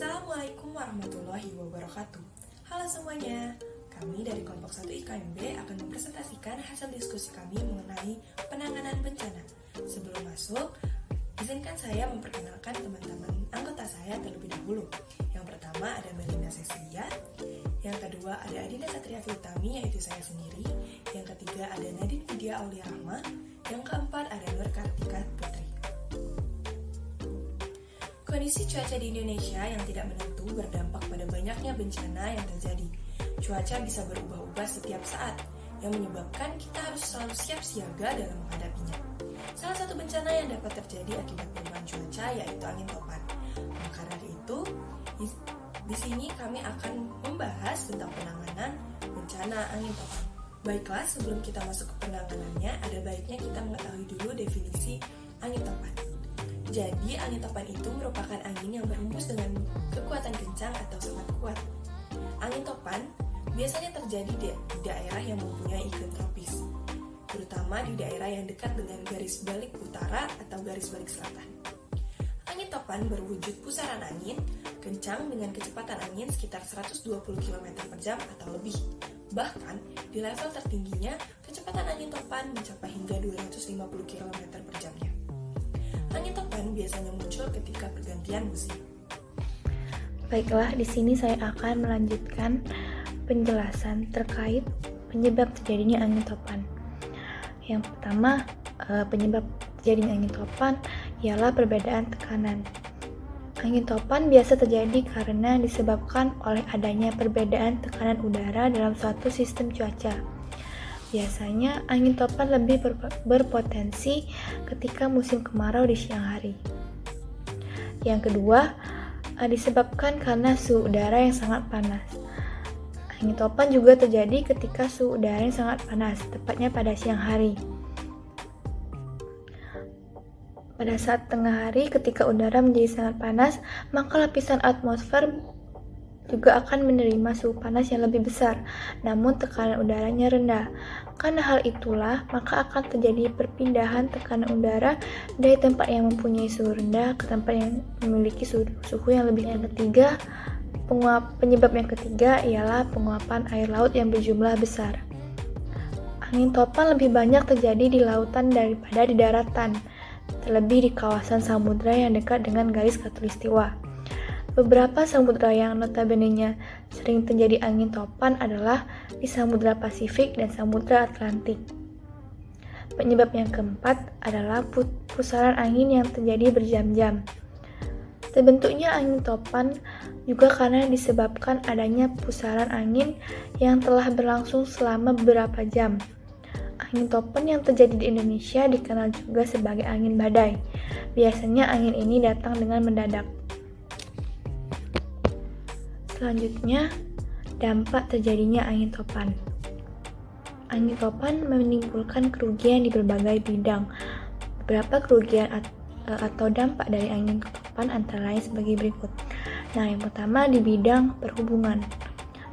Assalamualaikum warahmatullahi wabarakatuh. Halo semuanya, kami dari kelompok 1 IKMB akan mempresentasikan hasil diskusi kami mengenai penanganan bencana. Sebelum masuk, izinkan saya memperkenalkan teman-teman anggota saya terlebih dahulu. Yang pertama ada Melinda Cecilia, yang kedua ada Adinda Satria Filtami yaitu saya sendiri, yang ketiga ada Nadine Vidya Aulia Rahma, yang keempat ada Nur Kartika Putri. Kondisi cuaca di Indonesia yang tidak menentu berdampak pada banyaknya bencana yang terjadi. Cuaca bisa berubah-ubah setiap saat, yang menyebabkan kita harus selalu siap siaga dalam menghadapinya. Salah satu bencana yang dapat terjadi akibat perubahan cuaca yaitu angin topan. Maka dari itu, di sini kami akan membahas tentang penanganan bencana angin topan. Baiklah, sebelum kita masuk ke penanganannya, ada baiknya kita mengetahui dulu definisi angin topan. Jadi, angin topan itu merupakan angin yang berhembus dengan kekuatan kencang atau sangat kuat. Angin topan biasanya terjadi di daerah yang mempunyai iklim tropis, terutama di daerah yang dekat dengan garis balik utara atau garis balik selatan. Angin topan berwujud pusaran angin kencang dengan kecepatan angin sekitar 120 km per jam atau lebih. Bahkan, di level tertingginya, kecepatan angin topan mencapai hingga 250 km per jamnya. Angin topan biasanya muncul ketika pergantian musim. Baiklah, di sini saya akan melanjutkan penjelasan terkait penyebab terjadinya angin topan. Yang pertama, penyebab terjadinya angin topan ialah perbedaan tekanan. Angin topan biasa terjadi karena disebabkan oleh adanya perbedaan tekanan udara dalam suatu sistem cuaca. Biasanya angin topan lebih berpotensi ketika musim kemarau di siang hari. Yang kedua, disebabkan karena suhu udara yang sangat panas. Angin topan juga terjadi ketika suhu udara yang sangat panas, tepatnya pada siang hari. Pada saat tengah hari ketika udara menjadi sangat panas, maka lapisan atmosfer juga akan menerima suhu panas yang lebih besar, namun tekanan udaranya rendah. Karena hal itulah, maka akan terjadi perpindahan tekanan udara dari tempat yang mempunyai suhu rendah ke tempat yang memiliki suhu yang lebih. Yang ketiga, penyebab yang ketiga ialah penguapan air laut yang berjumlah besar. Angin topan lebih banyak terjadi di lautan daripada di daratan, terlebih di kawasan samudra yang dekat dengan garis khatulistiwa. Beberapa samudra yang notabene-nya sering terjadi angin topan adalah di Samudra Pasifik dan Samudra Atlantik. Penyebab yang keempat adalah pusaran angin yang terjadi berjam-jam. Terbentuknya angin topan juga karena disebabkan adanya pusaran angin yang telah berlangsung selama beberapa jam. Angin topan yang terjadi di Indonesia dikenal juga sebagai angin badai. Biasanya angin ini datang dengan mendadak. Selanjutnya, dampak terjadinya angin topan. Angin topan menimbulkan kerugian di berbagai bidang. Beberapa kerugian atau dampak dari angin topan antara lain sebagai berikut. Nah, yang pertama di bidang perhubungan.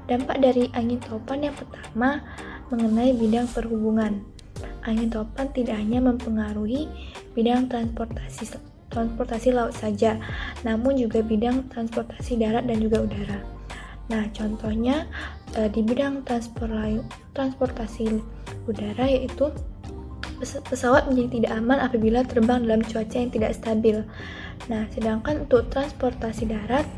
Dampak dari angin topan yang pertama mengenai bidang perhubungan. Angin topan tidak hanya mempengaruhi bidang transportasi laut saja, namun juga bidang transportasi darat dan juga udara. Nah, contohnya di bidang transportasi udara yaitu pesawat menjadi tidak aman apabila terbang dalam cuaca yang tidak stabil. Nah, sedangkan untuk transportasi darat,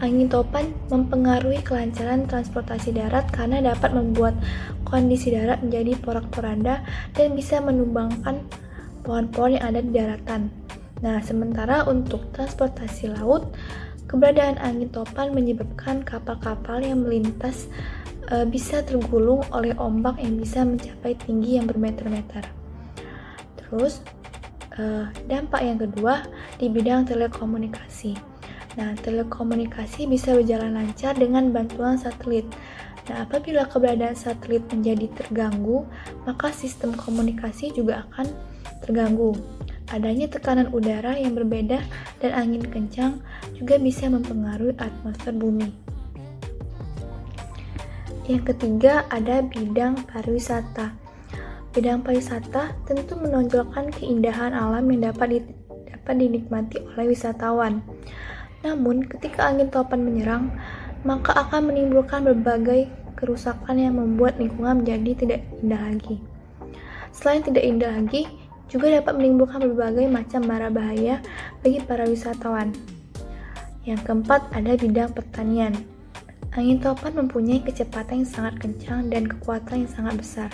angin topan mempengaruhi kelancaran transportasi darat karena dapat membuat kondisi darat menjadi porak-poranda dan bisa menumbangkan pohon-pohon yang ada di daratan. Nah, sementara untuk transportasi laut, keberadaan angin topan menyebabkan kapal-kapal yang melintas bisa tergulung oleh ombak yang bisa mencapai tinggi yang bermeter-meter. Terus, dampak yang kedua di bidang telekomunikasi. Nah, telekomunikasi bisa berjalan lancar dengan bantuan satelit. Nah, apabila keberadaan satelit menjadi terganggu, maka sistem komunikasi juga akan terganggu. Adanya tekanan udara yang berbeda dan angin kencang juga bisa mempengaruhi atmosfer bumi. Yang ketiga ada bidang pariwisata. Bidang pariwisata tentu menonjolkan keindahan alam yang dapat dinikmati oleh wisatawan. Namun, ketika angin topan menyerang, maka akan menimbulkan berbagai kerusakan yang membuat lingkungan menjadi tidak indah lagi. Selain tidak indah lagi, juga dapat menimbulkan berbagai macam mara bahaya bagi para wisatawan. Yang keempat ada bidang pertanian. Angin topan mempunyai kecepatan yang sangat kencang dan kekuatan yang sangat besar.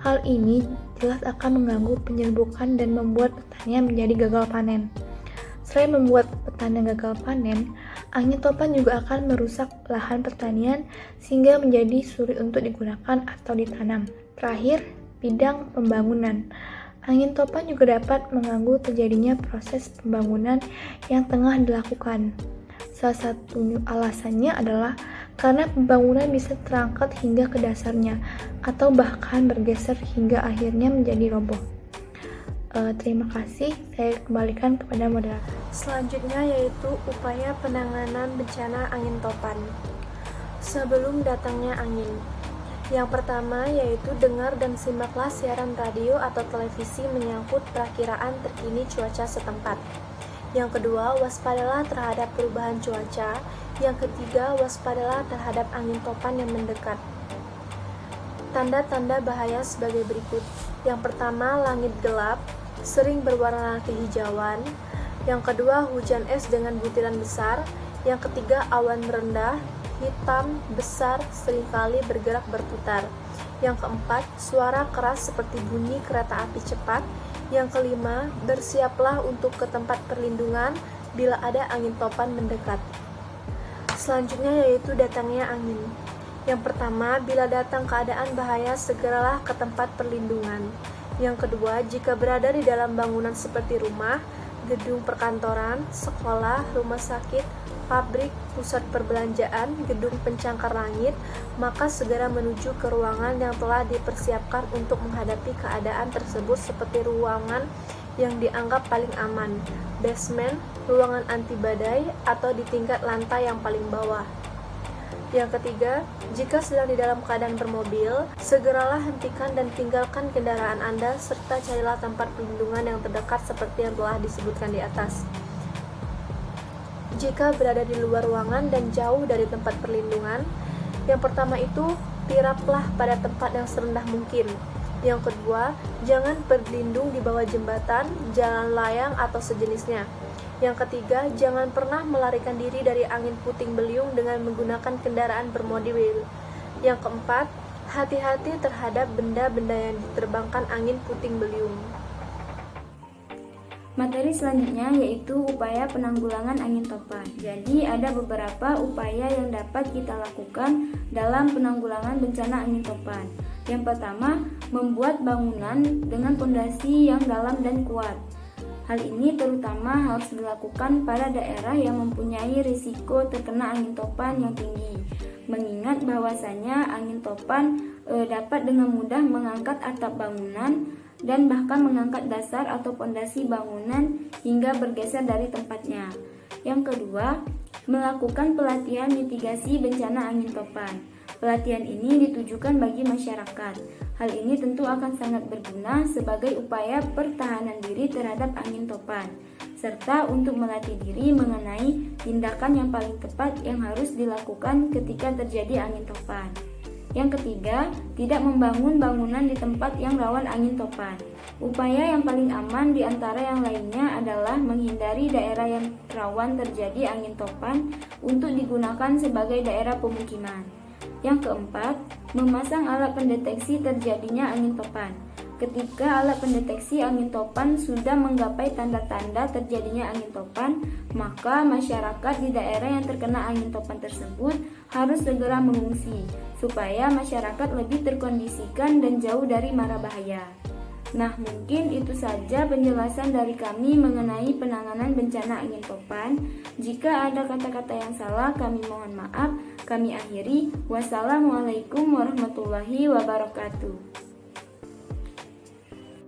Hal ini jelas akan mengganggu penyerbukan dan membuat pertanian menjadi gagal panen. Selain membuat petani gagal panen, angin topan juga akan merusak lahan pertanian sehingga menjadi sulit untuk digunakan atau ditanam. Terakhir, bidang pembangunan. Angin topan juga dapat mengganggu terjadinya proses pembangunan yang tengah dilakukan. Salah satu alasannya adalah karena pembangunan bisa terangkat hingga ke dasarnya atau bahkan bergeser hingga akhirnya menjadi roboh. Terima kasih, saya kembalikan kepada moderator. Selanjutnya yaitu upaya penanganan bencana angin topan. Sebelum datangnya angin, yang pertama yaitu dengar dan simaklah siaran radio atau televisi menyangkut perakiraan terkini cuaca setempat. Yang kedua, waspadalah terhadap perubahan cuaca. Yang ketiga, waspadalah terhadap angin topan yang mendekat. Tanda-tanda bahaya sebagai berikut. Yang pertama, langit gelap, sering berwarna kehijauan. Yang kedua, hujan es dengan butiran besar. Yang ketiga, awan merendah, hitam, besar, seringkali bergerak berputar. Yang keempat, suara keras seperti bunyi kereta api cepat. Yang kelima, bersiaplah untuk ke tempat perlindungan bila ada angin topan mendekat. Selanjutnya yaitu datangnya angin. Yang pertama, bila datang keadaan bahaya, segeralah ke tempat perlindungan. Yang kedua, jika berada di dalam bangunan seperti rumah, gedung perkantoran, sekolah, rumah sakit, pabrik, pusat perbelanjaan, gedung pencangkar langit, maka segera menuju ke ruangan yang telah dipersiapkan untuk menghadapi keadaan tersebut seperti ruangan yang dianggap paling aman, basement, ruangan anti badai, atau di tingkat lantai yang paling bawah. Yang ketiga, jika sedang di dalam keadaan bermobil, segeralah hentikan dan tinggalkan kendaraan Anda serta carilah tempat perlindungan yang terdekat seperti yang telah disebutkan di atas. Jika berada di luar ruangan dan jauh dari tempat perlindungan, yang pertama itu, tiraplah pada tempat yang serendah mungkin. Yang kedua, jangan berlindung di bawah jembatan, jalan layang, atau sejenisnya. Yang ketiga, jangan pernah melarikan diri dari angin puting beliung dengan menggunakan kendaraan bermobil. Yang keempat, hati-hati terhadap benda-benda yang diterbangkan angin puting beliung. Materi selanjutnya yaitu upaya penanggulangan angin topan. Jadi ada beberapa upaya yang dapat kita lakukan dalam penanggulangan bencana angin topan. Yang pertama, membuat bangunan dengan fondasi yang dalam dan kuat. Hal ini terutama harus dilakukan pada daerah yang mempunyai risiko terkena angin topan yang tinggi. Mengingat bahwasanya angin topan dapat dengan mudah mengangkat atap bangunan dan bahkan mengangkat dasar atau fondasi bangunan hingga bergeser dari tempatnya. Yang kedua, melakukan pelatihan mitigasi bencana angin topan. Pelatihan ini ditujukan bagi masyarakat. Hal ini tentu akan sangat berguna sebagai upaya pertahanan diri terhadap angin topan, serta untuk melatih diri mengenai tindakan yang paling tepat yang harus dilakukan ketika terjadi angin topan. Yang ketiga, tidak membangun bangunan di tempat yang rawan angin topan. Upaya yang paling aman di antara yang lainnya adalah menghindari daerah yang rawan terjadi angin topan untuk digunakan sebagai daerah pemukiman. Yang keempat, memasang alat pendeteksi terjadinya angin topan. Ketika alat pendeteksi angin topan sudah menggapai tanda-tanda terjadinya angin topan, maka masyarakat di daerah yang terkena angin topan tersebut harus segera mengungsi, supaya masyarakat lebih terkondisikan dan jauh dari mara bahaya. Nah, mungkin itu saja penjelasan dari kami mengenai penanganan bencana angin topan. Jika ada kata-kata yang salah, kami mohon maaf. Kami akhiri. Wassalamualaikum warahmatullahi wabarakatuh.